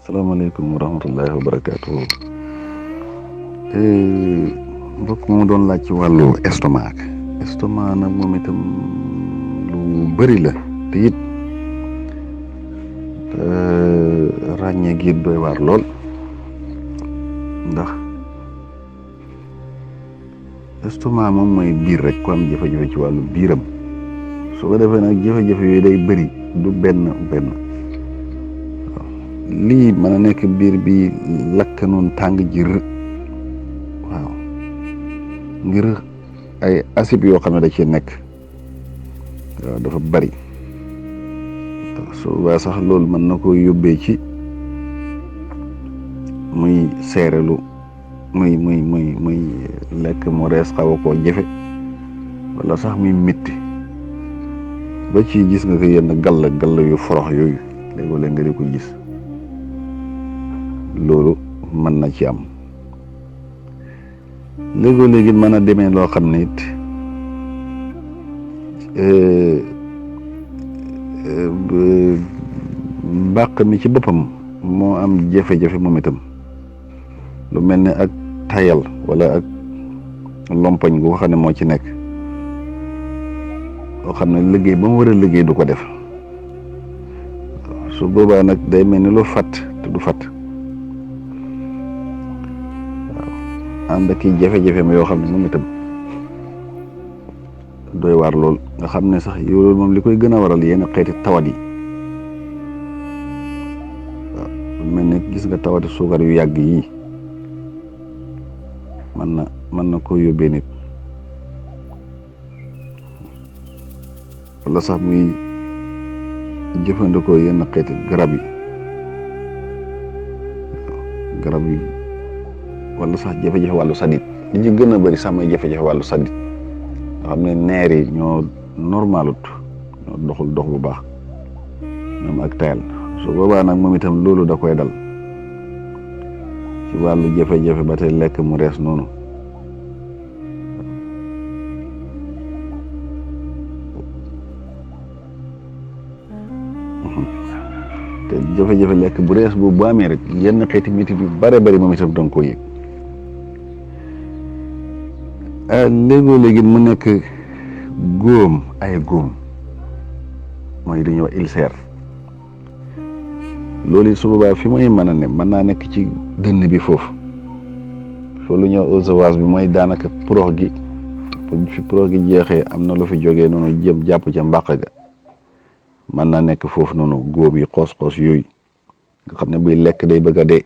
salaamaaleykum wa rahmatullahi wa barakaatuhu. Mbokk mu doon laaj ci wàllu estomac nag moom itam lu bëri la te it ràññee gi doy waar lool ndax estomac moom mooy biir rek ku am jafe-jafe ci wàllu biiram su ko defee nag jafe-jafe yooyu day bëri du benn lii mën a nekk biir bi lakk noonu tàng jër waaw ngir ay acide yoo xam ne da ci nekk waaw dafa bari su waa sax loolu mën na ko yóbbee ci muy seerelu muy lekk mu rees xaw a koo jafe wala sax muy métti ba ci gis nga ko yenn gall yu forox yooyu léegoo-léeg nga di ko gis loolu mën na ci am léegoo-léegi mën a demee loo xam ne it mbàq mi ci boppam moo am jafe-jafe moom itam lu mel ne ak tayal wala ak lompoñ gu xam ne moo ci nekk loo xam ne liggéey ba mu war a liggéey du ko def su boobaa nag day mel ni lu fat te du fat ànd ak i jafe-jafe ma yoo xam ne moom itam doy waar lool nga xam ne sax yow loolu moom li koy gën a waral yenn xeeti tawat yi waaw mel ne gis nga tawati suukar yu yàgg yi mën na koo yóbbee nit wala sax muy jëfandikoo yenn xeeti garab yi wala sax jafe-jafe wàllu sadit li ci gën a bëri sax mooy jafe-jafe wàllu sadit nga xam ne neer yi ñoo normalut ñoo doxul dox bu baax ñoom ak tayal su boobaa nag moom itam loolu da koy dal ci wàllu jafe-jafe ba tey lekk mu rees noonu te jafe-jafe lekk bu rees boobu bu amee rek yenn xeeti métit yu bare bari moom itam danga ko yëg léegoo-léegi mu nekk ay góom mooy li ñuy wax ulcère loolu su boobaa fi muy mën a ne mën naa nekk ci dënn bi foofu lu ñuy wax œsophage bi mooy daanaka prox gi fi prox gi jeexee am na lu fi jógee noonu jëm jàpp ca mbàq ga mën naa nekk foofu noonu góom yi xoos-xoos yooyu nga xam ne buy lekk day bëgg a dee